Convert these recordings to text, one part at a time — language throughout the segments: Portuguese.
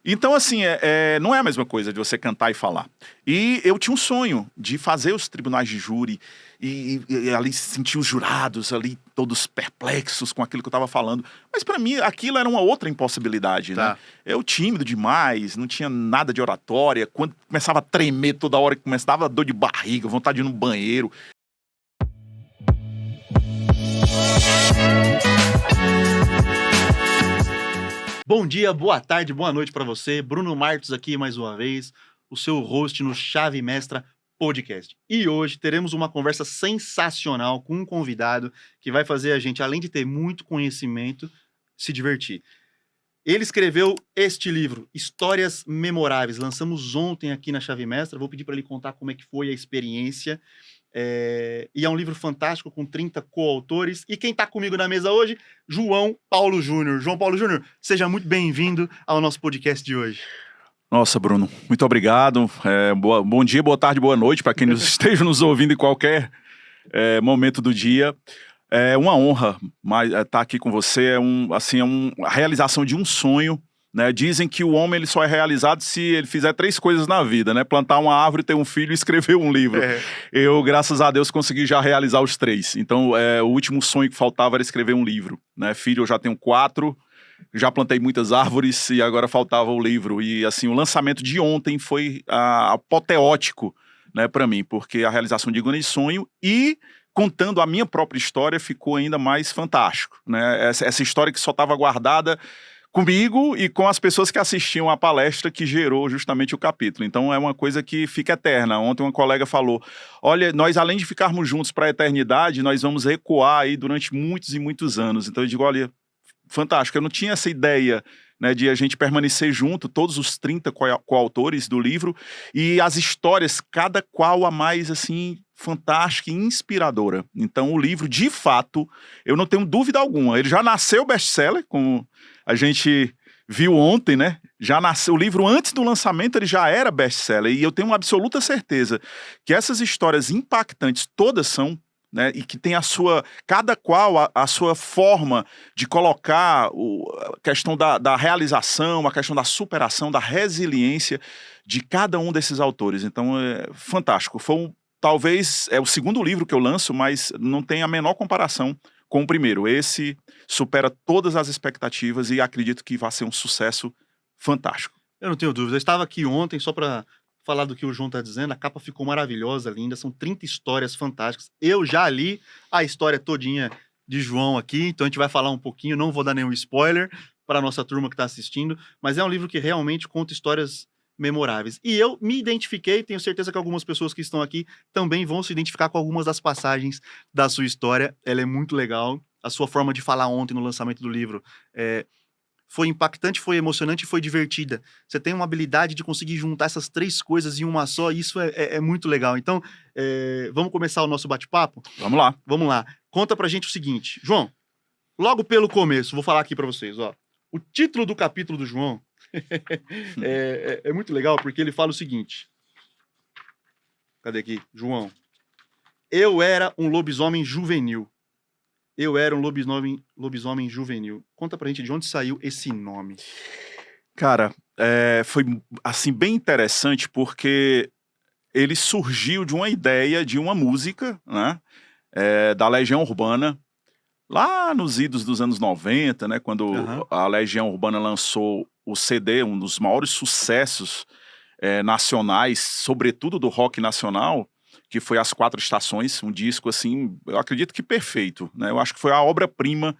Então, assim, não é a mesma coisa de você cantar e falar. E eu tinha um sonho de fazer os tribunais de júri e ali sentir os jurados ali todos perplexos com aquilo que eu estava falando. Mas para mim aquilo era uma outra impossibilidade, né? Eu tímido demais, não tinha nada de oratória. Quando começava a tremer toda hora, começava dor de barriga, vontade de ir no banheiro. Bom dia, boa tarde, boa noite para você. Bruno Martos aqui mais uma vez, o seu host no Chave Mestra Podcast. E hoje teremos uma conversa sensacional com um convidado que vai fazer a gente, além de ter muito conhecimento, se divertir. Ele escreveu este livro, Histórias Memoráveis. Lançamos ontem aqui na Chave Mestra. Vou pedir para ele contar como é que foi a experiência. E é um livro fantástico com 30 coautores. E quem está comigo na mesa hoje? João Paulo Júnior. João Paulo Júnior, seja muito bem-vindo ao nosso podcast de hoje. Nossa, Bruno, muito obrigado. Bom dia, boa tarde, boa noite para quem esteja nos ouvindo em qualquer momento do dia. É uma honra estar aqui com você. A realização de um sonho. Né? Dizem que o homem ele só é realizado se ele fizer 3 coisas na vida, né? Plantar uma árvore, ter um filho e escrever um livro. Eu, graças a Deus, consegui já realizar os 3. Então, o último sonho que faltava era escrever um livro. Né? Filho, eu já tenho 4, já plantei muitas árvores e agora faltava o livro. E, assim, o lançamento de ontem foi apoteótico, né, para mim, porque a realização de um grande sonho e contando a minha própria história ficou ainda mais fantástico. Né? Essa história que só estava guardada comigo e com as pessoas que assistiam à palestra que gerou justamente o capítulo. Então é uma coisa que fica eterna. Ontem uma colega falou, olha, nós além de ficarmos juntos para a eternidade, nós vamos recuar aí durante muitos e muitos anos. Então eu digo, olha, fantástico, eu não tinha essa ideia, né, de a gente permanecer junto, todos os 30 coautores do livro, e as histórias, cada qual a mais, assim, fantástica e inspiradora. Então o livro, de fato, eu não tenho dúvida alguma, ele já nasceu best-seller, como a gente viu ontem, né? Já nasceu o livro antes do lançamento, ele já era best-seller, e eu tenho uma absoluta certeza que essas histórias impactantes todas são, né, e que tem cada qual a sua forma de colocar a questão da realização, a questão da superação, da resiliência de cada um desses autores. Então é fantástico. Talvez é o segundo livro que eu lanço, mas não tem a menor comparação com o primeiro. Esse supera todas as expectativas e acredito que vai ser um sucesso fantástico. Eu não tenho dúvida. Eu estava aqui ontem só para falar do que o João está dizendo. A capa ficou maravilhosa, linda. São 30 histórias fantásticas. Eu já li a história todinha de João aqui, então a gente vai falar um pouquinho. Não vou dar nenhum spoiler para a nossa turma que está assistindo, mas é um livro que realmente conta histórias memoráveis. E eu me identifiquei, tenho certeza que algumas pessoas que estão aqui também vão se identificar com algumas das passagens da sua história. Ela é muito legal. A sua forma de falar ontem no lançamento do livro foi impactante, foi emocionante e foi divertida. Você tem uma habilidade de conseguir juntar essas 3 coisas em uma só, e isso é muito legal. Então, vamos começar o nosso bate-papo? Vamos lá. Vamos lá. Conta pra gente o seguinte. João, logo pelo começo, vou falar aqui pra vocês, ó. O título do capítulo do João é muito legal, porque ele fala o seguinte. Cadê aqui? João. Eu era um lobisomem juvenil. Eu era um lobisomem juvenil. Conta pra gente de onde saiu esse nome. Cara, foi assim bem interessante porque ele surgiu de uma ideia de uma música, né, da Legião Urbana, lá nos idos dos anos 90, né, quando a Legião Urbana lançou o CD, um dos maiores sucessos nacionais, sobretudo do rock nacional, que foi As 4 Estações, um disco, assim, eu acredito que perfeito, né? Eu acho que foi a obra-prima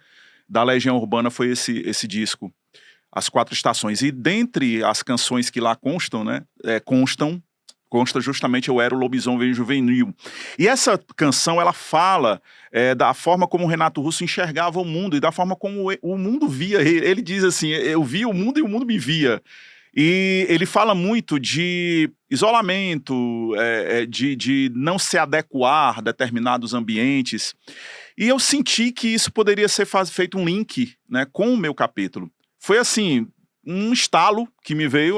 da Legião Urbana, foi esse disco, As 4 Estações. E dentre as canções que lá constam, né, consta justamente Eu Era o Lobisomem Juvenil. E essa canção, ela fala da forma como o Renato Russo enxergava o mundo e da forma como o mundo via. Ele diz assim, eu via o mundo e o mundo me via. E ele fala muito de isolamento, de não se adequar a determinados ambientes. E eu senti que isso poderia ser feito um link, né, com o meu capítulo. Foi assim, um estalo que me veio.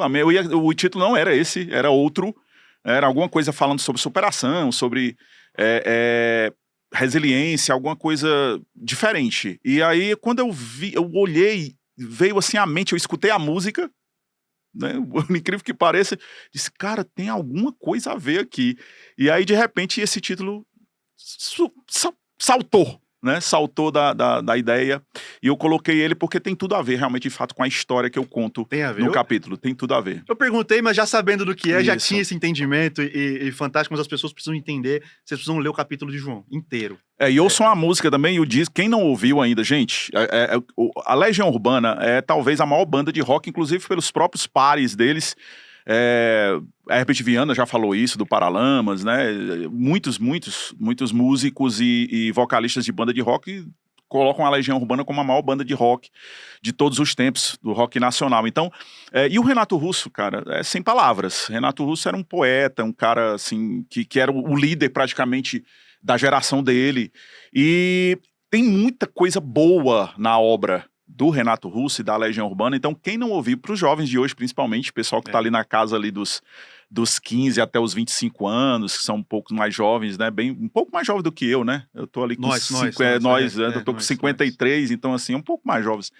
O título não era esse, era outro. Era alguma coisa falando sobre superação, sobre resiliência, alguma coisa diferente. E aí, quando eu olhei, veio assim à mente, eu escutei a música, né? Por incrível que pareça, disse, cara, tem alguma coisa a ver aqui. E aí, de repente, esse título saltou, né? Saltou da ideia. E eu coloquei ele porque tem tudo a ver, realmente, de fato, com a história que eu conto Tem a ver? no capítulo. Tem tudo a ver. Eu perguntei, mas já sabendo do que é, já Isso. tinha esse entendimento e fantástico, mas as pessoas precisam entender, vocês precisam ler o capítulo de João inteiro. E ouçam a música também e o disco. Quem não ouviu ainda, gente, a Legião Urbana é talvez a maior banda de rock, inclusive pelos próprios pares deles. A Herbert Viana já falou isso, do Paralamas, né? Muitos músicos e vocalistas de banda de rock colocam a Legião Urbana como a maior banda de rock de todos os tempos, do rock nacional. Então, e o Renato Russo, cara, sem palavras. Renato Russo era um poeta, um cara, assim, que era o líder praticamente da geração dele. E tem muita coisa boa na obra do Renato Russo e da Legião Urbana. Então, quem não ouviu, para os jovens de hoje, principalmente, o pessoal que está ali na casa ali dos 15 até os 25 anos, que são um pouco mais jovens, né? Um pouco mais jovem do que eu, né? Eu tô ali com eu tô com 53, então assim, um pouco mais jovens.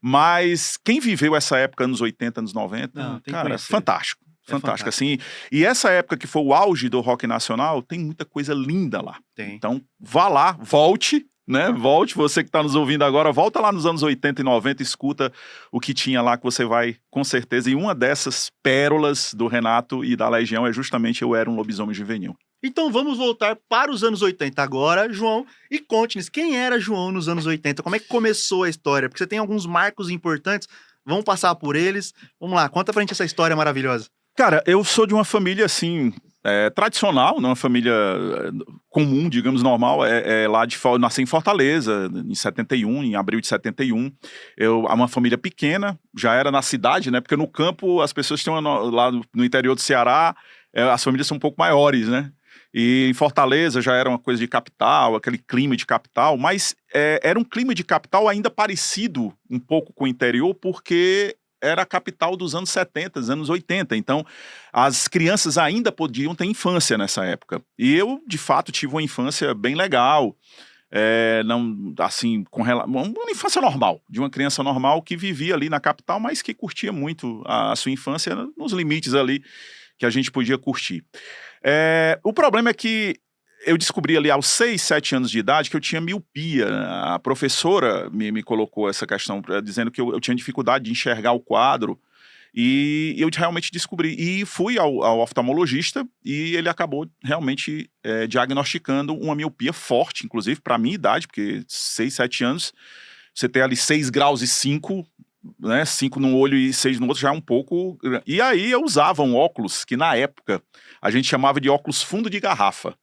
Mas quem viveu essa época, anos 80, anos 90, cara, é fantástico. Fantástico, assim. E essa época que foi o auge do rock nacional, tem muita coisa linda lá. Então, vá lá, volte, né? Volte, você que está nos ouvindo agora, volta lá nos anos 80 e 90, escuta o que tinha lá, que você vai, com certeza. E uma dessas pérolas do Renato e da Legião é justamente Eu Era um Lobisomem Juvenil. Então vamos voltar para os anos 80 agora, João, e conte-nos quem era João nos anos 80, como é que começou a história, porque você tem alguns marcos importantes, vamos passar por eles. Vamos lá, conta pra gente essa história maravilhosa. Cara, eu sou de uma família, assim, tradicional, uma família comum, digamos, normal, eu nasci em Fortaleza, em 71, em abril de 71, uma família pequena, já era na cidade, né, porque no campo as pessoas estão lá no interior do Ceará, as famílias são um pouco maiores, né, e em Fortaleza já era uma coisa de capital, aquele clima de capital, mas era um clima de capital ainda parecido um pouco com o interior, porque era a capital dos anos 70, dos anos 80, então as crianças ainda podiam ter infância nessa época. E eu, de fato, tive uma infância bem legal, não, assim, uma infância normal, de uma criança normal que vivia ali na capital, mas que curtia muito a sua infância nos limites ali que a gente podia curtir. O problema é que eu descobri ali aos 6, 7 anos de idade que eu tinha miopia. A professora me colocou essa questão, dizendo que eu tinha dificuldade de enxergar o quadro, e eu realmente descobri. E fui ao oftalmologista e ele acabou realmente diagnosticando uma miopia forte, inclusive para a minha idade, porque 6, 7 anos, você tem ali 6 graus e 5, né, 5 num olho e 6 no outro, já é um pouco... E aí eu usava um óculos que na época a gente chamava de óculos fundo de garrafa,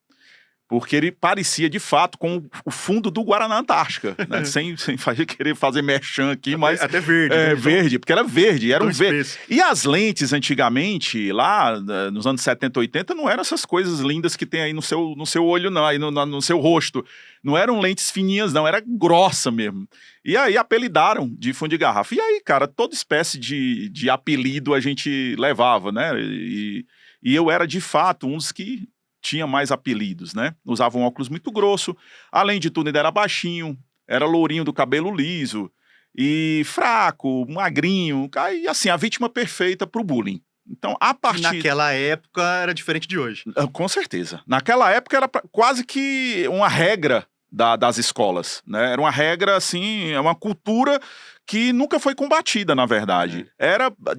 porque ele parecia, de fato, com o fundo do Guaraná Antártica, né? sem querer fazer merchan aqui, mas... Até verde. Verde, porque era verde, era um verde. E as lentes, antigamente, lá nos anos 70, 80, não eram essas coisas lindas que tem aí no seu olho, não, aí no seu rosto. Não eram lentes fininhas, não, era grossa mesmo. E aí apelidaram de fundo de garrafa. E aí, cara, toda espécie de apelido a gente levava, né? E eu era, de fato, um dos que tinha mais apelidos, né? Usava um óculos muito grosso, além de tudo ainda era baixinho, era lourinho do cabelo liso, e fraco, magrinho, e assim, a vítima perfeita pro bullying. Então, a partir... Naquela época era diferente de hoje. Com certeza. Naquela época era quase que uma regra das escolas, né? Era uma regra, assim, é uma cultura que nunca foi combatida, na verdade.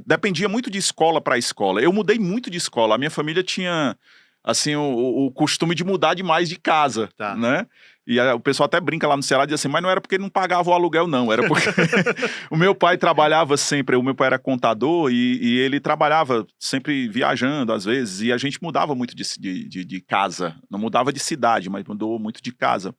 Dependia muito de escola para escola. Eu mudei muito de escola, a minha família tinha... assim, o costume de mudar demais de casa, né? E o pessoal até brinca lá no Ceará, diz assim, mas não era porque ele não pagava o aluguel, não, era porque o meu pai trabalhava sempre, o meu pai era contador e ele trabalhava sempre viajando, às vezes, e a gente mudava muito de casa, não mudava de cidade, mas mudou muito de casa.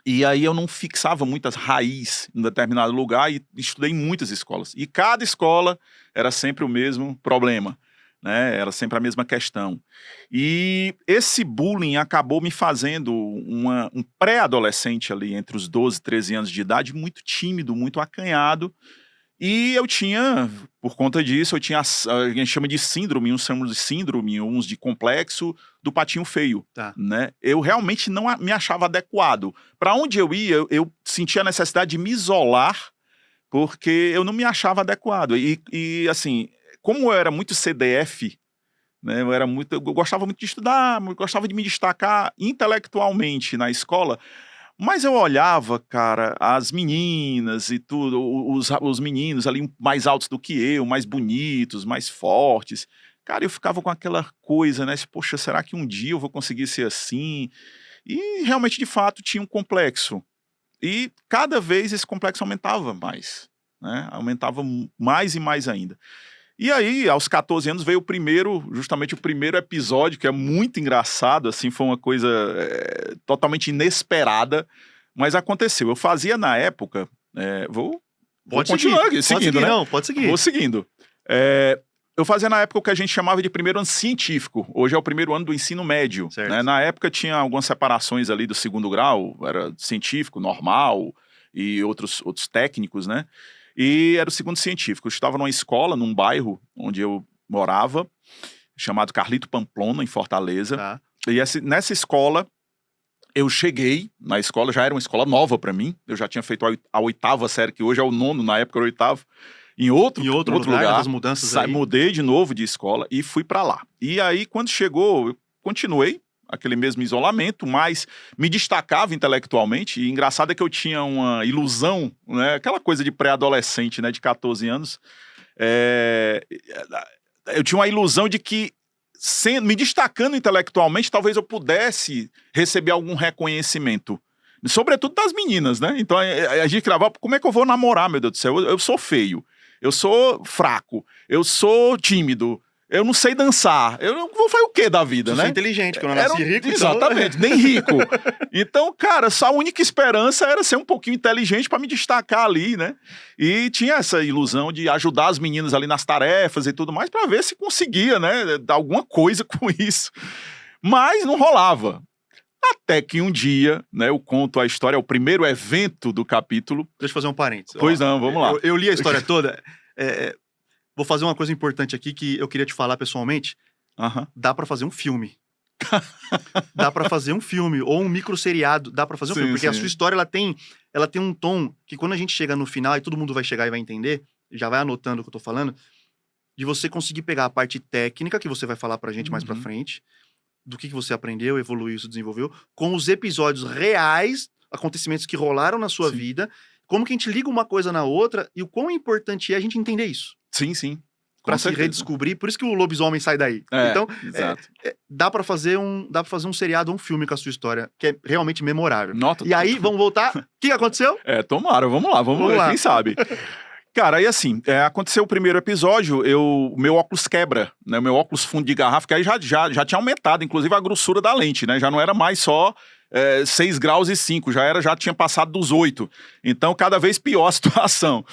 E aí eu não fixava muitas raízes em determinado lugar e estudei em muitas escolas. E cada escola era sempre o mesmo problema, né? Era sempre a mesma questão. E esse bullying acabou me fazendo um pré-adolescente ali, entre os 12 e 13 anos de idade, muito tímido, muito acanhado. E eu tinha, por conta disso, a gente chama de síndrome, uns chamam de síndrome, uns de complexo do patinho feio, né? Eu realmente não me achava adequado. Para onde eu ia, eu sentia a necessidade de me isolar, porque eu não me achava adequado. E assim... como eu era muito CDF, né, eu gostava muito de estudar, eu gostava de me destacar intelectualmente na escola, mas eu olhava, cara, as meninas e tudo, os meninos ali mais altos do que eu, mais bonitos, mais fortes. Cara, eu ficava com aquela coisa, né? Poxa, será que um dia eu vou conseguir ser assim? E realmente, de fato, tinha um complexo. E cada vez esse complexo aumentava mais, né? Aumentava mais e mais ainda. E aí, aos 14 anos, veio justamente o primeiro episódio, que é muito engraçado, assim, foi uma coisa totalmente inesperada, mas aconteceu. Eu fazia na época, vou continuar aqui, seguindo, pode seguir, né? não, pode seguir. Vou seguindo. Eu fazia na época o que a gente chamava de primeiro ano científico, hoje é o primeiro ano do ensino médio, né? Na época tinha algumas separações ali do segundo grau, era científico, normal e outros técnicos, né? E era o segundo científico. Eu estava numa escola, num bairro onde eu morava, chamado Carlito Pamplona, em Fortaleza. Tá. E nessa escola, eu cheguei na escola, já era uma escola nova para mim. Eu já tinha feito a 8ª série, que hoje é o 9º, na época era o 8º. Em outro lugar, as mudanças aí. Mudei de novo de escola e fui para lá. E aí, quando chegou, eu continuei aquele mesmo isolamento, mas me destacava intelectualmente. E engraçado é que eu tinha uma ilusão, né? Aquela coisa de pré-adolescente, né? De 14 anos. Eu tinha uma ilusão de que, me destacando intelectualmente, talvez eu pudesse receber algum reconhecimento. Sobretudo das meninas, né? Então a gente gravava, como é que eu vou namorar, meu Deus do céu? Eu sou feio, eu sou fraco, eu sou tímido, eu não sei dançar, eu não vou fazer o quê da vida, né? Você é inteligente, que eu não nasci rico. Exatamente, nem rico. Então, cara, a única esperança era ser um pouquinho inteligente para me destacar ali, né? E tinha essa ilusão de ajudar as meninas ali nas tarefas e tudo mais, para ver se conseguia, né? Dar alguma coisa com isso. Mas não rolava. Até que um dia, né, eu conto a história, é o primeiro evento do capítulo. Deixa eu fazer um parênteses. Pois não, vamos lá. Eu li a história toda. Vou fazer uma coisa importante aqui que eu queria te falar pessoalmente. Dá pra fazer um filme. Dá pra fazer um filme, ou um microseriado, dá pra fazer um filme. Porque a sua história, ela tem um tom que quando a gente chega no final, e todo mundo vai chegar e vai entender, já vai anotando o que eu tô falando, de você conseguir pegar a parte técnica, que você vai falar pra gente mais pra frente, do que você aprendeu, evoluiu, se desenvolveu, com os episódios reais, acontecimentos que rolaram na sua vida, como que a gente liga uma coisa na outra e o quão importante é a gente entender isso. Sim, sim. Pra se redescobrir, por isso que o lobisomem sai daí. Então, dá pra fazer um seriado ou um filme com a sua história, que é realmente memorável. E aí, vamos voltar. O que aconteceu? Tomara, vamos lá, quem sabe. Cara, aí assim, aconteceu o primeiro episódio, o meu óculos quebra, né? O meu óculos fundo de garrafa, que aí já tinha aumentado, inclusive a grossura da lente, né? Já não era mais só 6 graus e 5, já tinha passado dos 8. Então, cada vez pior a situação.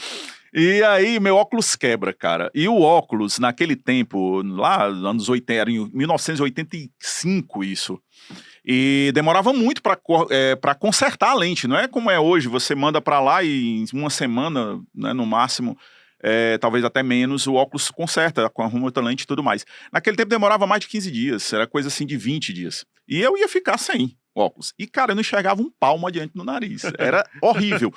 E aí, meu óculos quebra, cara. E o óculos, naquele tempo, lá nos anos 80, era em 1985 isso. E demorava muito para consertar a lente, não é como é hoje, você manda para lá e em uma semana, né, no máximo, talvez até menos, o óculos conserta, arruma outra lente e tudo mais. Naquele tempo demorava mais de 15 dias, era coisa assim de 20 dias. E eu ia ficar sem óculos. E, cara, eu não enxergava um palmo adiante no nariz. Era horrível.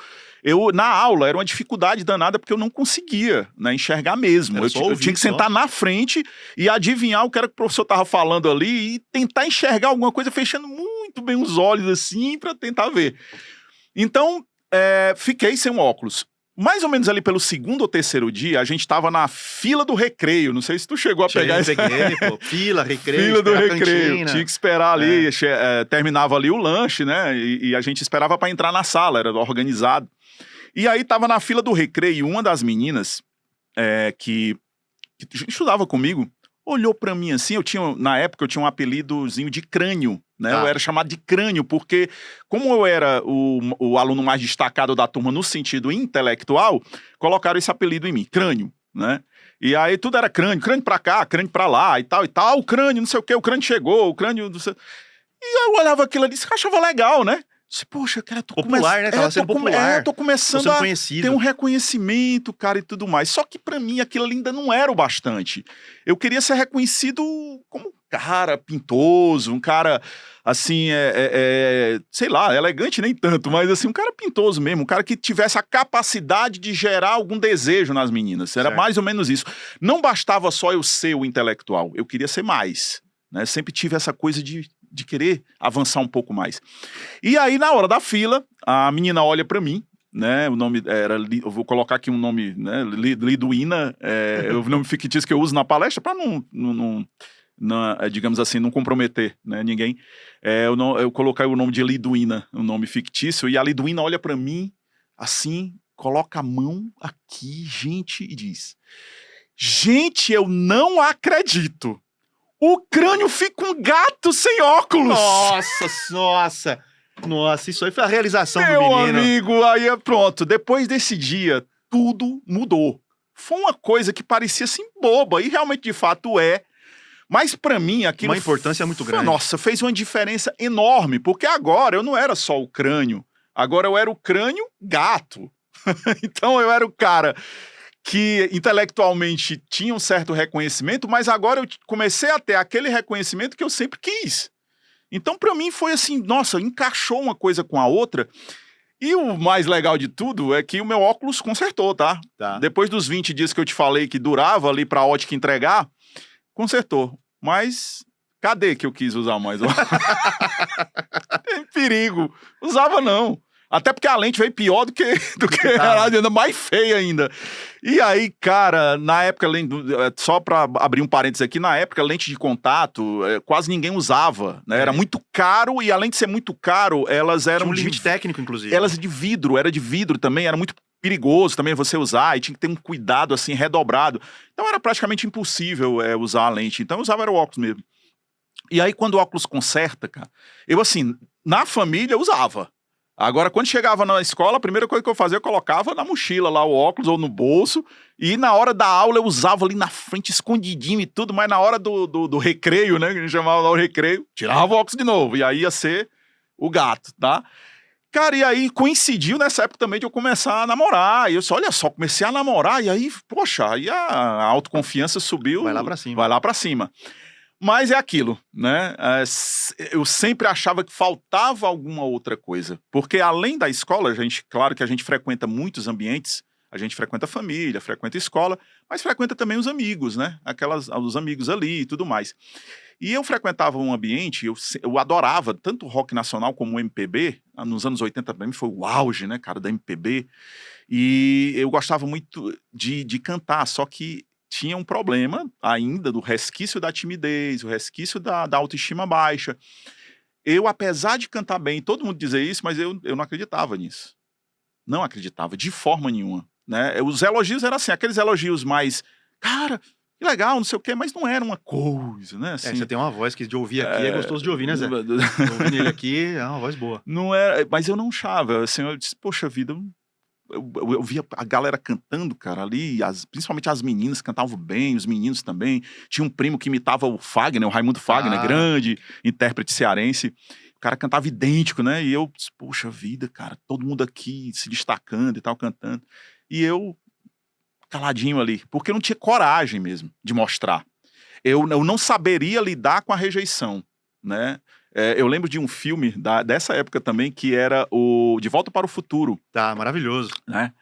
Na aula, era uma dificuldade danada, porque eu não conseguia, né, enxergar mesmo. Eu tinha que sentar na frente e adivinhar o que era que o professor estava falando ali e tentar enxergar alguma coisa, fechando muito bem os olhos, assim, para tentar ver. Então, fiquei sem um óculos. Mais ou menos ali pelo 2º ou 3º dia, a gente tava na fila do recreio. Não sei se tu chegou a pegar esse... Peguei, pô. Fila, recreio, fila do recreio. Cantina. Tinha que esperar ali, terminava ali o lanche, né? E a gente esperava para entrar na sala, era organizado. E aí tava na fila do recreio, uma das meninas que estudava comigo, olhou para mim assim, na época eu tinha um apelidozinho de crânio, né? Eu era chamado de crânio, porque como eu era o aluno mais destacado da turma no sentido intelectual, colocaram esse apelido em mim, crânio, né? E aí tudo era crânio pra cá, crânio pra lá e tal, o crânio, não sei o quê, o crânio chegou, o crânio... E eu olhava aquilo ali e achava legal, né? Poxa, cara, Popular, né? Tava sendo popular. Eu tô começando sendo a conhecido. ter um reconhecimento, cara, e tudo mais. Só que pra mim aquilo ainda não era o bastante. Eu queria ser reconhecido como um cara pintoso, um cara, assim, sei lá, elegante nem tanto, mas assim, um cara pintoso mesmo, um cara que tivesse a capacidade de gerar algum desejo nas meninas. Era Certo. mais ou menos isso. Não bastava só eu ser o intelectual, eu queria ser mais, né? Sempre tive essa coisa de querer avançar um pouco mais. E aí, na hora da fila, a menina olha pra mim, né? O nome era, eu vou colocar aqui um nome, né? Liduína, é o nome fictício que eu uso na palestra para não, digamos assim, não comprometer, né, ninguém. Eu coloquei o nome de Liduína, um nome fictício, e a Liduína olha pra mim, assim, coloca a mão aqui, gente, e diz: gente, eu não acredito. O crânio fica um gato sem óculos. Nossa, isso aí foi a realização do Meu menino. amigo, aí pronto. Depois desse dia, tudo mudou. Foi uma coisa que parecia assim boba, e realmente de fato é. Mas pra mim aquilo... Uma importância muito grande. Nossa, fez uma diferença enorme, porque agora eu não era só o crânio, agora eu era o crânio gato. Então eu era o cara que intelectualmente tinha um certo reconhecimento, mas agora eu comecei a ter aquele reconhecimento que eu sempre quis. Então, pra mim, foi assim, nossa, encaixou uma coisa com a outra. E o mais legal de tudo é que o meu óculos consertou, tá? Depois dos 20 dias que eu te falei que durava ali pra ótica entregar, consertou. Mas cadê que eu quis usar mais? Tem perigo. Usava não. Até porque a lente veio pior do que era, ainda mais feia ainda. E aí, cara, na época, só pra abrir um parênteses aqui, na época, lente de contato, quase ninguém usava, né? Era muito caro, e além de ser muito caro, elas eram... Tinha um limite técnico, inclusive. Elas era de vidro também, era muito perigoso também você usar, e tinha que ter um cuidado, assim, redobrado. Então era praticamente impossível usar a lente. Então eu usava era o óculos mesmo. E aí, quando o óculos conserta, cara, eu, assim, na família eu usava. Agora, quando chegava na escola, a primeira coisa que eu fazia, eu colocava na mochila lá o óculos ou no bolso, e na hora da aula eu usava ali na frente, escondidinho e tudo, mas na hora do recreio, né, que a gente chamava lá o recreio, tirava o óculos de novo, e aí ia ser o gato, tá? Cara, e aí coincidiu nessa época também de eu começar a namorar, e eu olha só, comecei a namorar, e aí, poxa, aí a autoconfiança subiu. Vai lá pra cima. Vai lá pra cima. Mas é aquilo, né? Eu sempre achava que faltava alguma outra coisa. Porque além da escola, claro que a gente frequenta muitos ambientes, a gente frequenta a família, frequenta a escola, mas frequenta também os amigos, né? Os amigos ali e tudo mais. E eu frequentava um ambiente, eu adorava tanto o rock nacional como o MPB, nos anos 80 para mim foi o auge, né, cara, da MPB, e eu gostava muito de cantar, só que tinha um problema ainda do resquício da timidez, o resquício da autoestima baixa. Eu, apesar de cantar bem, todo mundo dizer isso, mas eu não acreditava nisso. Não acreditava, de forma nenhuma, né? Os elogios eram assim, aqueles elogios mais, cara, que legal, não sei o quê, mas não era uma coisa, né? Assim, você tem uma voz que de ouvir aqui é gostoso de ouvir, né, Zé? Ouvindo ele aqui é uma voz boa. Não era, mas eu não achava, assim, eu disse, poxa vida, eu via a galera cantando, cara, ali, principalmente as meninas cantavam bem, os meninos também. Tinha um primo que imitava o Fagner, o Raimundo Fagner, grande intérprete cearense. O cara cantava idêntico, né? E eu, poxa vida, cara, todo mundo aqui se destacando e tal, cantando. E eu, caladinho ali, porque eu não tinha coragem mesmo de mostrar. Eu não saberia lidar com a rejeição, né? Eu lembro de um filme dessa época também, que era o De Volta para o Futuro. Tá, maravilhoso. Né?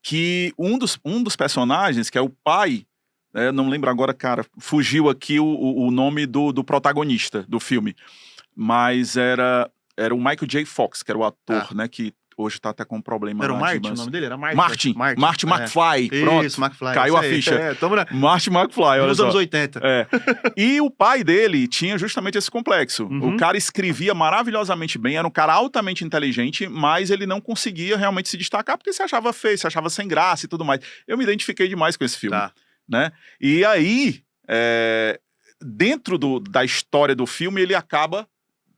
Que um dos personagens, que é o pai, não lembro agora, cara, fugiu aqui o nome do protagonista do filme, mas era o Michael J. Fox, que era o ator, né, que hoje tá até com um problema. Era o Martin, o nome dele era Martin McFly. Pronto, isso, McFly. Caiu a ficha. Martin McFly, olha nos só. anos 80. E o pai dele tinha justamente esse complexo. O cara escrevia maravilhosamente bem, era um cara altamente inteligente, mas ele não conseguia realmente se destacar porque se achava feio, se achava sem graça e tudo mais. Eu me identifiquei demais com esse filme. Né? E aí, dentro da história do filme, ele acaba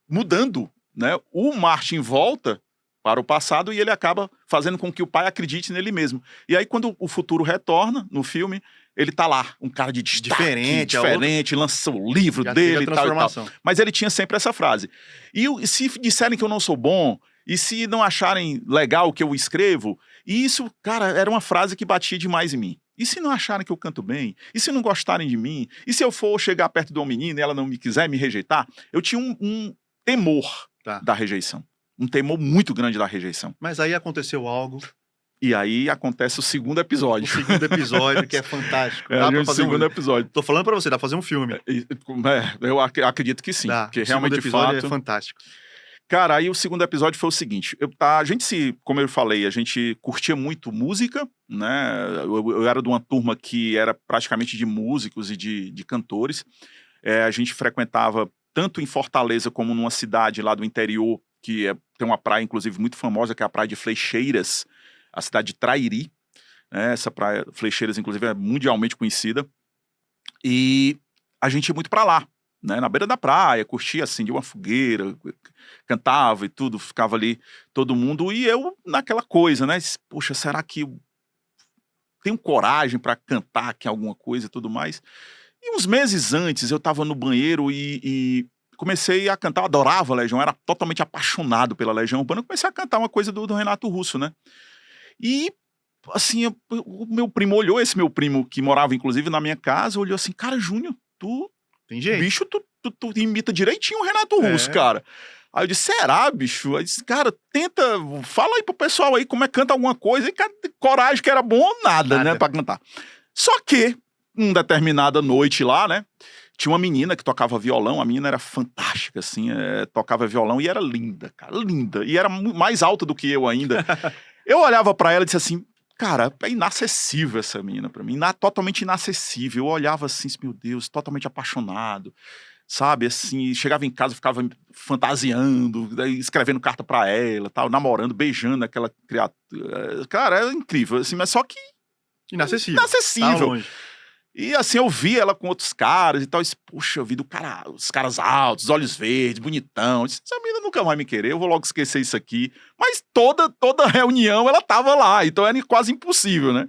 mudando, né? O Martin volta para o passado e ele acaba fazendo com que o pai acredite nele mesmo. E aí, quando o futuro retorna no filme, ele tá lá, um cara de destaque, Diferente, lançou o livro já dele teve a e tal. transformação. Mas ele tinha sempre essa frase. E se disserem que eu não sou bom, e se não acharem legal o que eu escrevo, e isso, cara, era uma frase que batia demais em mim. E se não acharem que eu canto bem? E se não gostarem de mim? E se eu for chegar perto de uma menina e ela não me quiser me rejeitar? Eu tinha um temor da rejeição. Um temor muito grande da rejeição. Mas aí aconteceu algo. E aí acontece o segundo episódio. O segundo episódio, que é fantástico. Dá pra fazer segundo episódio. Tô falando pra você, dá pra fazer um filme. Eu acredito que sim. Porque realmente, o segundo episódio de fato, é fantástico. Cara, aí o segundo episódio foi o seguinte, a gente, como eu falei, a gente curtia muito música, né, eu era de uma turma que era praticamente de músicos e de cantores, a gente frequentava tanto em Fortaleza como numa cidade lá do interior, que tem uma praia, inclusive, muito famosa, que é a Praia de Flecheiras, a cidade de Trairi, né, essa praia, Flecheiras, inclusive, é mundialmente conhecida, e a gente ia muito pra lá, né, na beira da praia, curtia assim, de uma fogueira, cantava e tudo, ficava ali todo mundo, e eu naquela coisa, né, poxa, será que eu tenho coragem para cantar aqui alguma coisa e tudo mais? E uns meses antes eu tava no banheiro e comecei a cantar, eu adorava a Legião, era totalmente apaixonado pela Legião Urbana, eu comecei a cantar uma coisa do Renato Russo, né, e assim, o meu primo olhou, esse meu primo que morava inclusive na minha casa, olhou assim, cara, Júnior, tem jeito. Bicho, tu imita direitinho o Renato Russo, cara. Aí eu disse, será, bicho? Aí eu disse, cara, tenta, fala aí pro pessoal aí como é que canta alguma coisa. E cara, coragem que era bom ou nada, né, pra cantar. Só que, uma determinada noite lá, né, tinha uma menina que tocava violão, a menina era fantástica, assim, tocava violão e era linda, cara, linda. E era mais alta do que eu ainda. Eu olhava pra ela e disse assim, cara, é inacessível essa menina pra mim, totalmente inacessível. Eu olhava assim, meu Deus, totalmente apaixonado, sabe, assim, chegava em casa, ficava fantasiando, escrevendo carta pra ela, tal, namorando, beijando aquela criatura. Cara, era incrível, assim, mas só que... Inacessível. Inacessível. Tá longe. E assim, eu vi ela com outros caras e tal, e disse, puxa vida, os caras altos, olhos verdes, bonitão. Eu disse, essa menina nunca vai me querer, eu vou logo esquecer isso aqui. Mas toda reunião ela tava lá, então era quase impossível, né?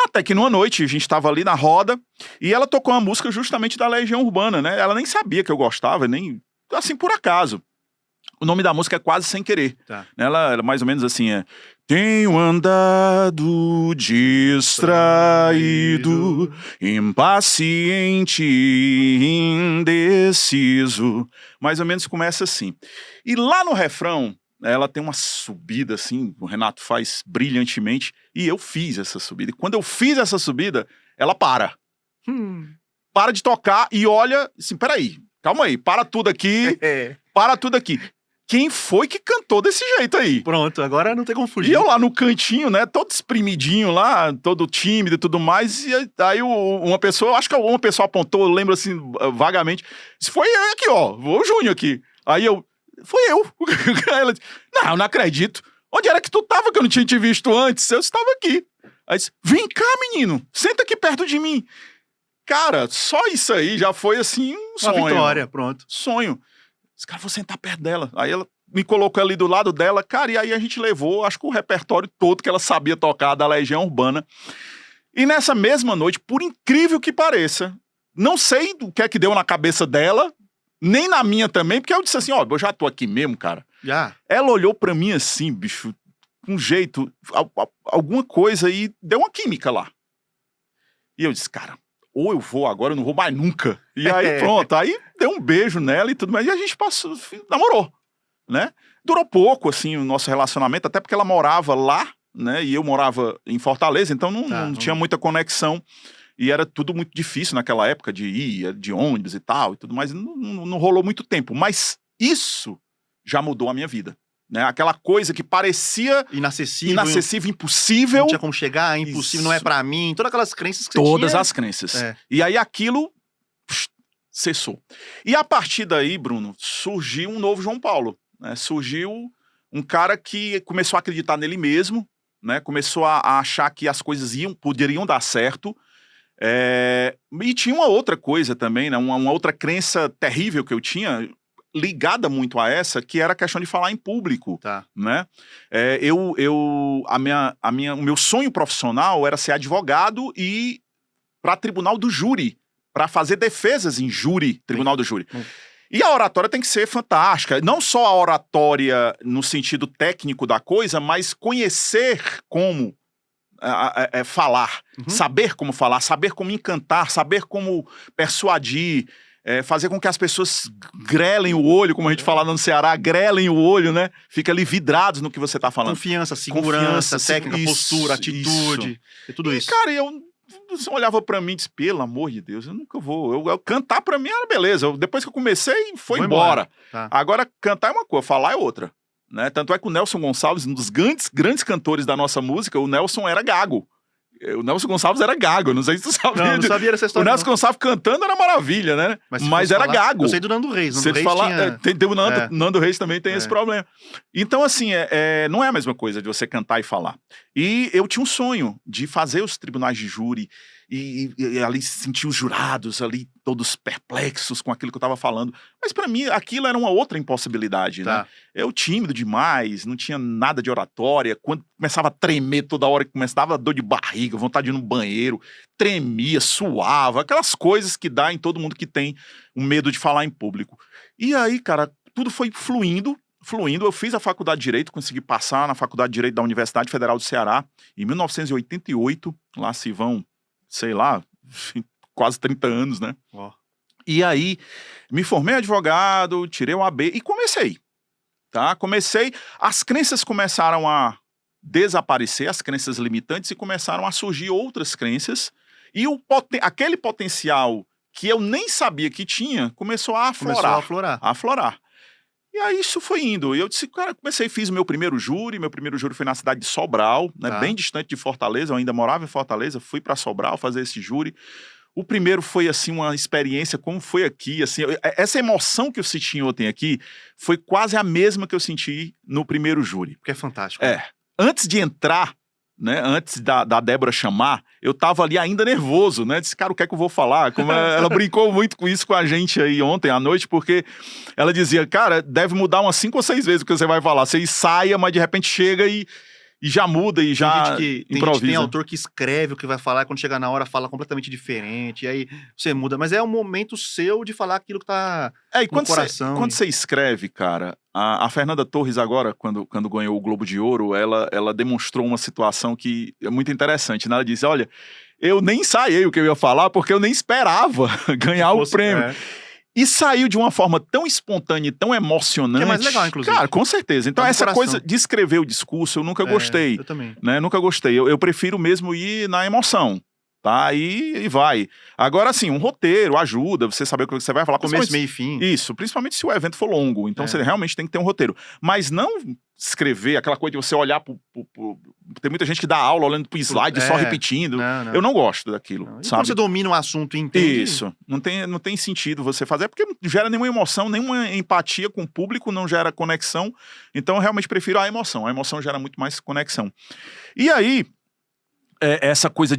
Até que numa noite a gente tava ali na roda e ela tocou uma música justamente da Legião Urbana, né? Ela nem sabia que eu gostava, nem assim por acaso. O nome da música é Quase Sem Querer. Tá. Ela mais ou menos assim Tenho andado distraído, impaciente e indeciso. Mais ou menos começa assim. E lá no refrão, ela tem uma subida assim, o Renato faz brilhantemente, e eu fiz essa subida. E quando eu fiz essa subida, ela para. Para de tocar e olha assim, peraí, calma aí, para tudo aqui, para tudo aqui. Quem foi que cantou desse jeito aí? Pronto, agora não tem como fugir. E eu lá no cantinho, né, todo espremidinho lá, todo tímido e tudo mais, e aí uma pessoa, acho que uma pessoa apontou, eu lembro assim, vagamente, disse, foi eu aqui, ó, o Júnior aqui. Aí foi eu. Ela disse, não acredito. Onde era que tu tava que eu não tinha te visto antes? Eu estava aqui. Aí disse, vem cá, menino, senta aqui perto de mim. Cara, só isso aí já foi assim um sonho. Uma vitória, pronto. Sonho. Esse cara, vou sentar perto dela. Aí ela me colocou ali do lado dela, cara, e aí a gente levou, acho que o repertório todo que ela sabia tocar da Legião Urbana. E nessa mesma noite, por incrível que pareça, não sei o que é que deu na cabeça dela, nem na minha também, porque eu disse assim, ó, eu já tô aqui mesmo, cara. Já. Ela olhou pra mim assim, bicho, com um jeito, alguma coisa, e deu uma química lá. E eu disse, cara, ou eu vou agora, eu não vou mais nunca. E aí pronto, aí deu um beijo nela e tudo mais, e a gente passou, namorou, né? Durou pouco, assim, o nosso relacionamento, até porque ela morava lá, né? E eu morava em Fortaleza, então não tinha muita conexão. E era tudo muito difícil naquela época de ir, de ônibus e tal, e tudo mais. Não rolou muito tempo. Mas isso já mudou a minha vida. Né? Aquela coisa que parecia inacessível, impossível. Não tinha como chegar, é impossível, não é pra mim. Todas aquelas crenças que Todas você tinha. as crenças. E aí aquilo cessou. E a partir daí, Bruno, surgiu um novo João Paulo. Né? Surgiu um cara que começou a acreditar nele mesmo, né? Começou a achar que as coisas poderiam dar certo. E tinha uma outra coisa também, né? Uma outra crença terrível que eu tinha, ligada muito a essa, que era a questão de falar em público. Tá. Né? O meu sonho profissional era ser advogado e para tribunal do júri, para fazer defesas em júri, tribunal do júri. E a oratória tem que ser fantástica. Não só a oratória no sentido técnico da coisa, mas conhecer como falar, saber como falar, saber como encantar, saber como persuadir, fazer com que as pessoas grelem o olho, como a gente fala no Ceará, grelem o olho, né? Fica ali vidrados no que você tá falando. Confiança, segurança, técnica, postura, atitude, e tudo isso. Cara, você olhava pra mim e disse, pelo amor de Deus, eu nunca vou. Eu cantar pra mim era beleza. Depois que eu comecei, foi embora. Tá. Agora, cantar é uma coisa, falar é outra. Né? Tanto é que o Nelson Gonçalves, um dos grandes cantores da nossa música, o Nelson era gago. O Nelson Gonçalves era gago, não sei se tu sabia. Não sabia dessa história. O Nelson Gonçalves cantando era maravilha, né? Mas era falar, gago. Eu sei do Nando Reis. Nando Reis tinha... o Nando Reis também tem esse problema. Então, assim, não é a mesma coisa de você cantar e falar. E eu tinha um sonho de fazer os tribunais de júri e ali sentir os jurados ali todos perplexos com aquilo que eu estava falando. Mas para mim aquilo era uma outra impossibilidade, né? Eu tímido demais, não tinha nada de oratória. Quando começava a tremer toda hora, que começava a dor de barriga, vontade de ir no banheiro, tremia, suava, aquelas coisas que dá em todo mundo que tem um medo de falar em público. E aí, cara, tudo foi fluindo. Eu fiz a faculdade de Direito, consegui passar na faculdade de Direito da Universidade Federal do Ceará em 1988, lá se vão, sei lá, quase 30 anos, né? E aí, me formei advogado, tirei o AB e comecei, tá? As crenças começaram a desaparecer, as crenças limitantes, e começaram a surgir outras crenças, e aquele potencial que eu nem sabia que tinha, começou a aflorar. E aí isso foi indo. E eu disse, cara, fiz o meu primeiro júri foi na cidade de Sobral, né, bem distante de Fortaleza, eu ainda morava em Fortaleza, fui para Sobral fazer esse júri. O primeiro foi, assim, uma experiência, como foi aqui, assim, essa emoção que eu senti ontem aqui, foi quase a mesma que eu senti no primeiro júri. Porque é fantástico. Antes de entrar, né, antes da Débora chamar, eu tava ali ainda nervoso, né? Disse, cara, o que é que eu vou falar? Ela brincou muito com isso com a gente aí ontem à noite, porque ela dizia, cara, deve mudar umas 5 ou 6 vezes o que você vai falar. Você ensaia, mas de repente chega e já muda e já improvisa. Tem autor que escreve o que vai falar, e quando chega na hora fala completamente diferente, e aí você muda. Mas é o momento seu de falar aquilo que tá no coração. Quando você escreve, cara, a Fernanda Torres agora, quando ganhou o Globo de Ouro, ela demonstrou uma situação que é muito interessante, né? Ela disse, olha, eu nem ensaiei o que eu ia falar, porque eu nem esperava ganhar o prêmio. E saiu de uma forma tão espontânea e tão emocionante. Que é mais legal, inclusive. Cara, com certeza. Então, essa coisa de escrever o discurso, eu nunca gostei. Eu também. Né? Nunca gostei. Eu prefiro mesmo ir na emoção. Tá? E vai. Agora, assim, um roteiro ajuda, você saber o que você vai falar. Começo, meio e fim. Isso, principalmente se o evento for longo. Então, você realmente tem que ter um roteiro. Mas não escrever aquela coisa de você olhar tem muita gente que dá aula olhando pro slide só repetindo. Não. Eu não gosto daquilo, sabe? Quando você domina o assunto e entende... Isso. Não tem sentido você fazer, porque não gera nenhuma emoção, nenhuma empatia com o público, não gera conexão. Então, eu realmente prefiro a emoção. A emoção gera muito mais conexão. E aí... essa coisa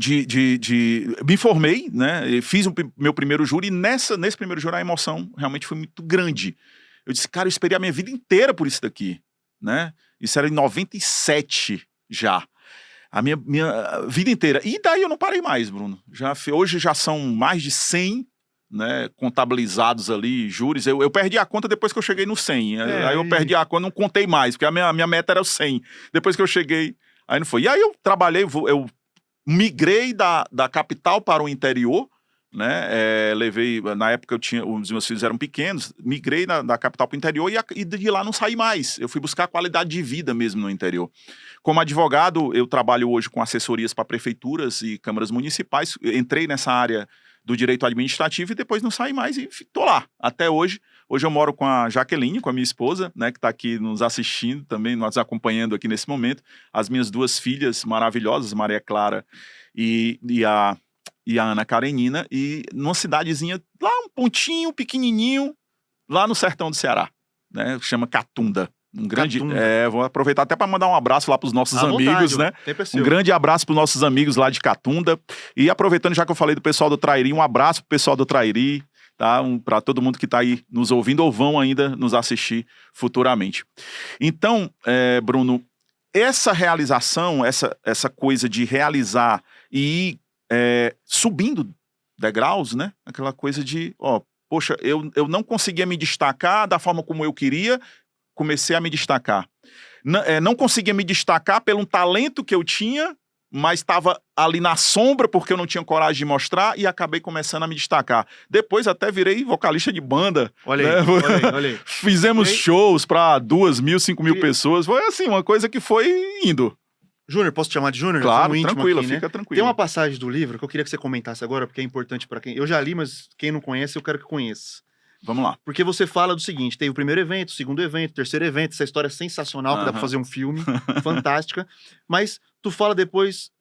me formei, né? Fiz o meu primeiro júri, e nesse primeiro júri a emoção realmente foi muito grande. Eu disse, cara, eu esperei a minha vida inteira por isso daqui, né? Isso era em 97 já. A minha vida inteira. E daí eu não parei mais, Bruno. Hoje já são mais de 100, né, contabilizados ali, júris. Eu perdi a conta depois que eu cheguei no 100. Aí eu perdi a conta, não contei mais, porque a minha meta era o 100. Depois que eu cheguei, aí não foi. E aí eu trabalhei, eu migrei da capital para o interior, né? Levei, na época os meus filhos eram pequenos, migrei da capital para o interior e de lá não saí mais. Eu fui buscar qualidade de vida mesmo no interior. Como advogado, eu trabalho hoje com assessorias para prefeituras e câmaras municipais. Entrei nessa área do direito administrativo e depois não saí mais e tô lá até hoje. Hoje eu moro com a Jaqueline, com a minha esposa, né, que está aqui nos assistindo também, nos acompanhando aqui nesse momento. As minhas 2 filhas maravilhosas, Maria Clara e a Ana Karenina, e numa cidadezinha lá, um pontinho pequenininho, lá no sertão do Ceará, né, que chama Catunda. Vou aproveitar até para mandar um abraço lá para os nossos amigos, né? Um grande abraço para os nossos amigos lá de Catunda. E aproveitando, já que eu falei do pessoal do Trairi, um abraço para o pessoal do Trairi, tá? Para todo mundo que está aí nos ouvindo ou vão ainda nos assistir futuramente. Então, Bruno, essa realização, essa coisa de realizar e ir subindo degraus, né? Aquela coisa de, poxa, eu não conseguia me destacar da forma como eu queria, comecei a me destacar. Não conseguia me destacar pelo talento que eu tinha, mas estava ali na sombra porque eu não tinha coragem de mostrar e acabei começando a me destacar. Depois até virei vocalista de banda. Olha né? aí, olha aí. Fizemos shows para 2.000, 5.000 pessoas. Foi assim, uma coisa que foi indo. Júnior, posso te chamar de Júnior? Claro, tranquilo, fica tranquilo. Tem uma passagem do livro que eu queria que você comentasse agora, porque é importante para quem... Eu já li, mas quem não conhece, eu quero que conheça. Vamos lá. Porque você fala do seguinte, tem o primeiro evento, o segundo evento, o terceiro evento, essa história é sensacional, que dá pra fazer um filme, fantástica, mas tu fala depois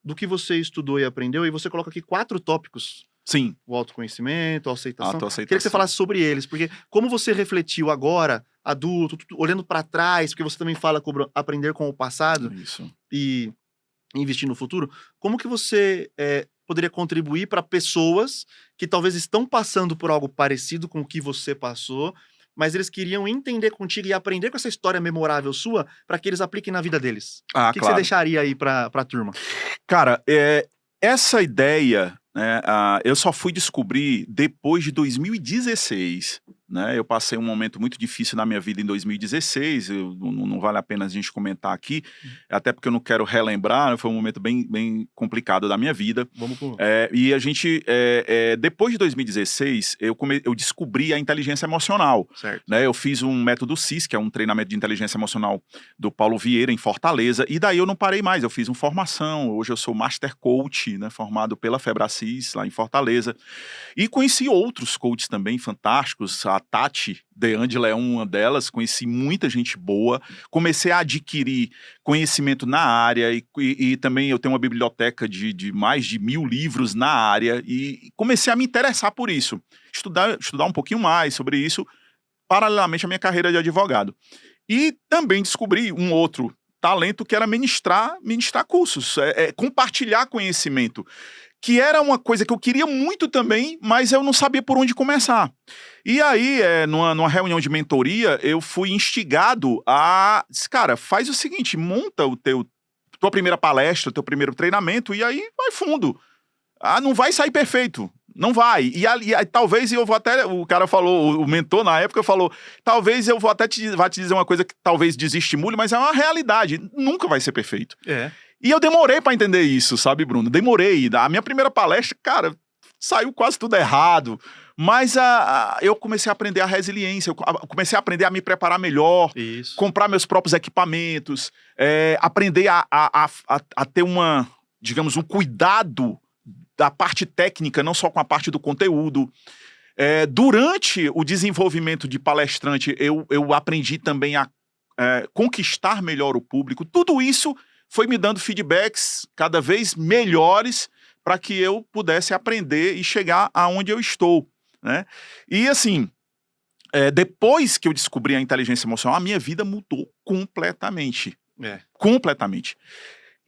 do que você estudou e aprendeu, e você coloca aqui 4 tópicos. Sim. O autoconhecimento, a aceitação. Autoaceitação. Queria que você falasse sobre eles, porque como você refletiu agora, adulto, olhando pra trás, porque você também fala sobre aprender com o passado Isso. e investir no futuro, como que você poderia contribuir para pessoas que talvez estão passando por algo parecido com o que você passou, mas eles queriam entender contigo e aprender com essa história memorável sua para que eles apliquem na vida deles? O que você deixaria aí para a turma? Cara, essa ideia, né, eu só fui descobrir depois de 2016. Né? Eu passei um momento muito difícil na minha vida em 2016, não vale a pena a gente comentar aqui, até porque eu não quero relembrar, né? Foi um momento bem complicado da minha vida. Vamos por... E a gente, depois de 2016, eu descobri a inteligência emocional. Certo. Né? Eu fiz um método CIS, que é um treinamento de inteligência emocional do Paulo Vieira, em Fortaleza, e daí eu não parei mais, eu fiz uma formação, hoje eu sou Master Coach, né? Formado pela Febracis, lá em Fortaleza, e conheci outros coaches também fantásticos. A Tati De Angela é uma delas, conheci muita gente boa, comecei a adquirir conhecimento na área e também eu tenho uma biblioteca de mais de 1.000 livros na área e comecei a me interessar por isso, estudar um pouquinho mais sobre isso, paralelamente à minha carreira de advogado. E também descobri um outro talento que era ministrar cursos, compartilhar conhecimento, que era uma coisa que eu queria muito também, mas eu não sabia por onde começar. E aí, numa reunião de mentoria, eu fui instigado disse, cara, faz o seguinte, monta tua primeira palestra, teu primeiro treinamento, e aí vai fundo. Não vai sair perfeito, não vai. E talvez eu vou até, o cara falou, o mentor na época falou, talvez eu vá te dizer uma coisa que talvez desestimule, mas é uma realidade, nunca vai ser perfeito. E eu demorei pra entender isso, sabe, Bruno? Demorei. A minha primeira palestra, cara, saiu quase tudo errado. Mas eu comecei a aprender a resiliência, eu comecei a aprender a me preparar melhor, comprar meus próprios equipamentos, aprender a ter digamos, um cuidado da parte técnica, não só com a parte do conteúdo. Durante o desenvolvimento de palestrante, eu aprendi também a conquistar melhor o público. Tudo isso foi me dando feedbacks cada vez melhores para que eu pudesse aprender e chegar aonde eu estou, né? E assim, depois que eu descobri a inteligência emocional, a minha vida mudou completamente. Completamente.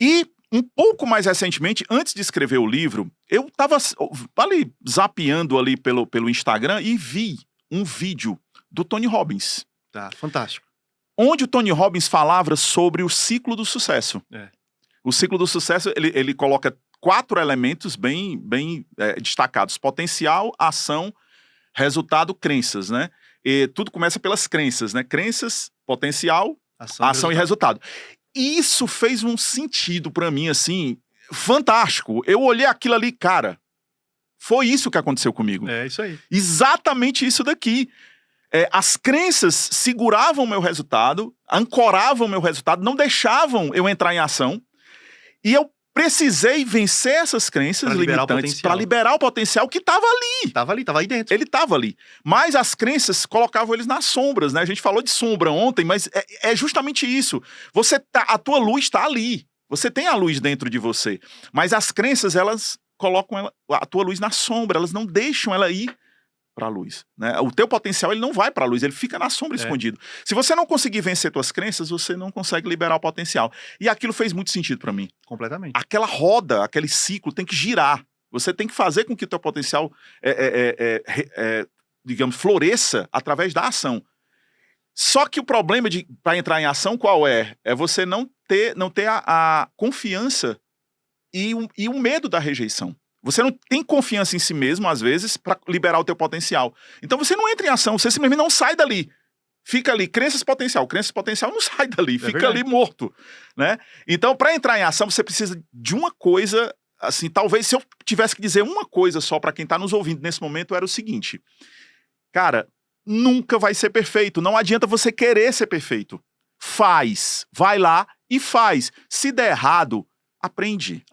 E um pouco mais recentemente, antes de escrever o livro, eu estava ali zapeando ali pelo Instagram e vi um vídeo do Tony Robbins. Tá, fantástico. Onde o Tony Robbins falava sobre o ciclo do sucesso. O ciclo do sucesso, ele coloca 4 elementos bem destacados. Potencial, ação, resultado, crenças, né? E tudo começa pelas crenças, né? Crenças, potencial, ação e resultado. E isso fez um sentido pra mim, assim, fantástico. Eu olhei aquilo ali, cara, foi isso que aconteceu comigo. É isso aí. Exatamente isso daqui. As crenças seguravam o meu resultado, ancoravam o meu resultado, não deixavam eu entrar em ação. E eu precisei vencer essas crenças limitantes para liberar o potencial que estava ali. Estava aí dentro. Ele estava ali. Mas as crenças colocavam eles nas sombras, né? A gente falou de sombra ontem, mas é justamente isso. A tua luz está ali. Você tem a luz dentro de você. Mas as crenças, elas colocam a tua luz na sombra, elas não deixam ela ir para a luz, né? O teu potencial, ele não vai para a luz, ele fica na sombra escondido. Se você não conseguir vencer tuas crenças, você não consegue liberar o potencial. E aquilo fez muito sentido para mim. Completamente. Aquela roda, aquele ciclo tem que girar. Você tem que fazer com que o teu potencial, digamos, floresça através da ação. Só que o problema para entrar em ação qual é? É você não ter a confiança e o medo da rejeição. Você não tem confiança em si mesmo, às vezes, para liberar o teu potencial. Então você não entra em ação, você simplesmente não sai dali. Fica ali, crenças potencial não sai dali, fica verdade. ali morto, né? Então, para entrar em ação, você precisa de uma coisa, assim, talvez se eu tivesse que dizer uma coisa só para quem tá nos ouvindo nesse momento, era o seguinte: cara, nunca vai ser perfeito, não adianta você querer ser perfeito. Faz, vai lá e faz. Se der errado, aprende,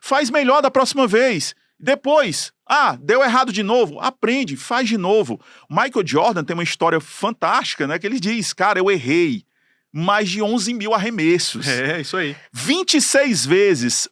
faz melhor da próxima vez. Depois, deu errado de novo, aprende, faz de novo. Michael Jordan tem uma história fantástica, né, que ele diz, cara, eu errei mais de 11 mil arremessos. Isso aí. 26 vezes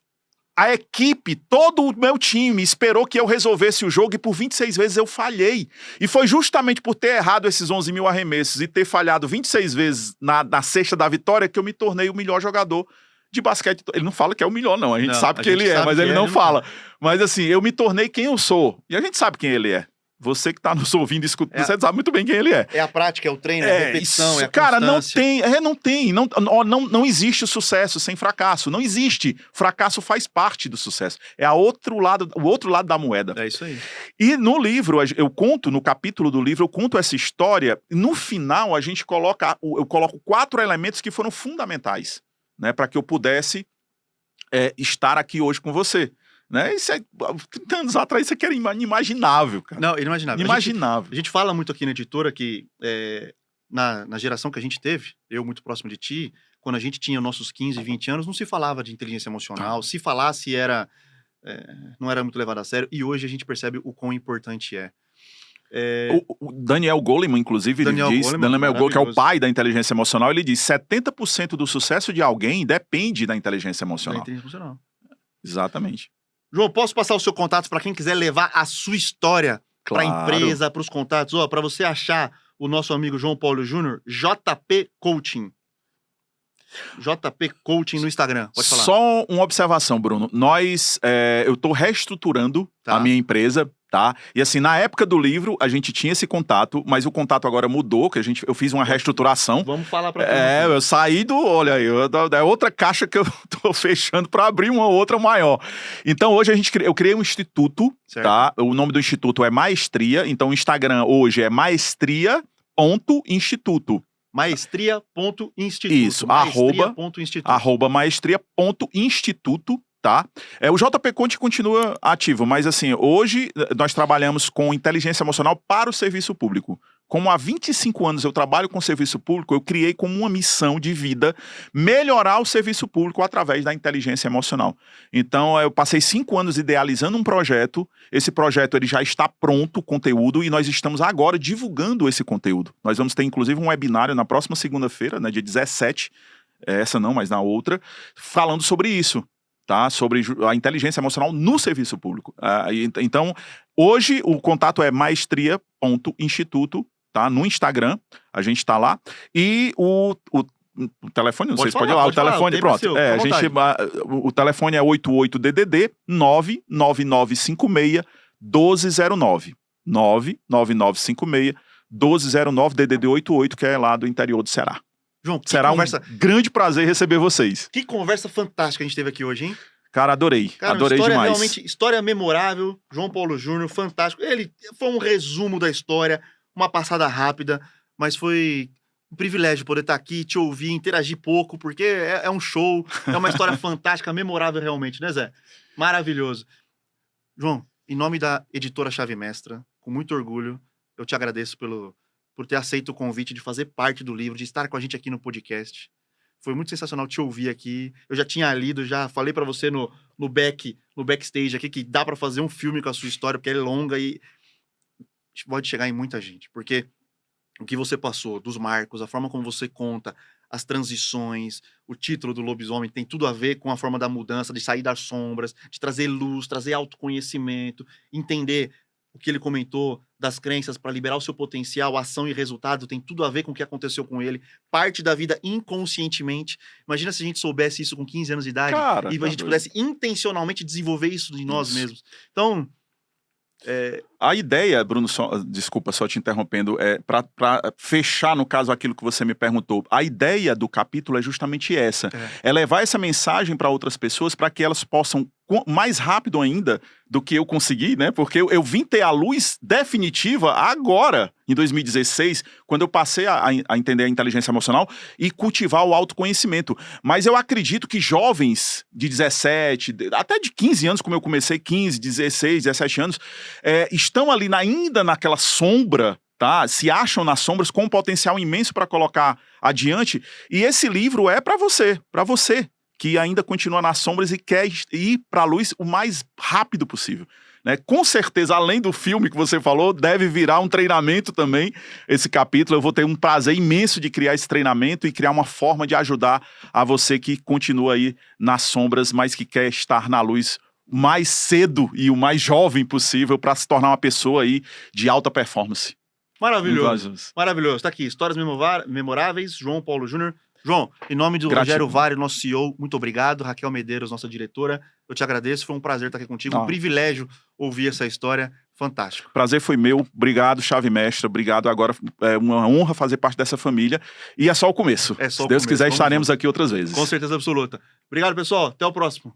a equipe, todo o meu time esperou que eu resolvesse o jogo e por 26 vezes eu falhei. E foi justamente por ter errado esses 11 mil arremessos e ter falhado 26 vezes na cesta da vitória que eu me tornei o melhor jogador de basquete. Ele não fala que é o melhor, não. A gente sabe que ele é, mas ele não fala. Mas assim, eu me tornei quem eu sou. E a gente sabe quem ele é. Você que tá nos ouvindo, escutando, você sabe muito bem quem ele é. É a prática, é o treino, é a repetição, isso, é a cara, constância. não existe sucesso sem fracasso. Não existe. Fracasso faz parte do sucesso. É o outro lado da moeda. É isso aí. E no livro, no capítulo do livro, eu conto essa história. E no final, eu coloco 4 elementos que foram fundamentais, né, para que eu pudesse estar aqui hoje com você. Né? Isso 30 anos atrás, isso aqui era inimaginável, cara. Não, inimaginável. Inimaginável. A gente fala muito aqui na editora que na geração que a gente teve, eu muito próximo de ti, quando a gente tinha nossos 15, 20 anos, não se falava de inteligência emocional. Se falasse, não era muito levado a sério. E hoje a gente percebe o quão importante é. O Daniel Goleman, inclusive, Daniel Goleman, que é o pai da inteligência emocional, ele diz 70% do sucesso de alguém depende da inteligência emocional. Exatamente. João, posso passar o seu contato para quem quiser levar a sua história para a empresa, para os contatos? Para você achar o nosso amigo João Paulo Júnior, JP Coaching. JP Coaching no Instagram, pode falar. Só uma observação, Bruno. Eu estou reestruturando a minha empresa, tá? E assim, na época do livro, a gente tinha esse contato, mas o contato agora mudou, que eu fiz uma reestruturação. Vamos falar pra eu saí olha aí, é outra caixa que eu tô fechando para abrir uma outra maior. Então, hoje eu criei um instituto, certo, tá? O nome do instituto é Maestria, então o Instagram hoje é maestria.instituto. Maestria.instituto. Isso, @maestria.instituto, tá? O JP Conte continua ativo, mas assim, hoje nós trabalhamos com inteligência emocional para o serviço público. Como há 25 anos eu trabalho com serviço público, eu criei como uma missão de vida melhorar o serviço público através da inteligência emocional. Então, eu passei 5 anos idealizando um projeto, esse projeto ele já está pronto, conteúdo, e nós estamos agora divulgando esse conteúdo. Nós vamos ter, inclusive, um webinário na próxima segunda-feira, né, dia 17, essa não, mas na outra, falando sobre isso. Tá? Sobre a inteligência emocional no serviço público. Então, hoje o contato é maestria.instituto, tá? No Instagram, a gente tá lá. E o telefone, não sei se pode ir lá, o telefone, pronto. O telefone é 88-DDD 99956 1209. 99956 1209, DDD 88, que é lá do interior do Ceará. João, será um grande prazer receber vocês. Que conversa fantástica a gente teve aqui hoje, hein? Cara, adorei. Adorei demais. Realmente, história memorável. João Paulo Júnior, fantástico. Ele foi um resumo da história, uma passada rápida, mas foi um privilégio poder estar aqui, te ouvir, interagir pouco, porque é um show, é uma história fantástica, memorável realmente, né, Zé? Maravilhoso. João, em nome da editora Chave Mestra, com muito orgulho, eu te agradeço por ter aceito o convite de fazer parte do livro, de estar com a gente aqui no podcast. Foi muito sensacional te ouvir aqui. Eu já tinha lido, já falei pra você no backstage aqui que dá pra fazer um filme com a sua história, porque ela é longa e pode chegar em muita gente. Porque o que você passou, dos marcos, a forma como você conta, as transições, o título do Lobisomem tem tudo a ver com a forma da mudança, de sair das sombras, de trazer luz, trazer autoconhecimento, entender o que ele comentou das crenças para liberar o seu potencial, ação e resultado, tem tudo a ver com o que aconteceu com ele, parte da vida inconscientemente. Imagina se a gente soubesse isso com 15 anos de idade, e a gente pudesse intencionalmente desenvolver isso em nós mesmos. Então, A ideia, Bruno, desculpa só te interrompendo, para fechar, no caso, aquilo que você me perguntou, a ideia do capítulo é justamente essa. É levar essa mensagem para outras pessoas para que elas possam, mais rápido ainda do que eu consegui, né? Porque eu vim ter a luz definitiva agora, em 2016, quando eu passei a entender a inteligência emocional e cultivar o autoconhecimento. Mas eu acredito que jovens de 17, até de 15 anos, como eu comecei, 15, 16, 17 anos, estão ali ainda naquela sombra, tá? Se acham nas sombras com um potencial imenso para colocar adiante. E esse livro é para você que ainda continua nas sombras e quer ir para a luz o mais rápido possível. Né? Com certeza, além do filme que você falou, deve virar um treinamento também, esse capítulo. Eu vou ter um prazer imenso de criar esse treinamento e criar uma forma de ajudar a você que continua aí nas sombras, mas que quer estar na luz mais cedo e o mais jovem possível para se tornar uma pessoa aí de alta performance. Maravilhoso. Maravilhoso. Tá aqui, Histórias Memoráveis, João Paulo Júnior. João, em nome do Rogério Vale, nosso CEO, muito obrigado. Raquel Medeiros, nossa diretora, eu te agradeço. Foi um prazer estar aqui contigo, um privilégio ouvir essa história. Fantástico. Prazer foi meu. Obrigado, chave mestra. Obrigado. Agora é uma honra fazer parte dessa família. E é só o começo. Se Deus quiser, estaremos aqui outras vezes. Com certeza absoluta. Obrigado, pessoal. Até o próximo.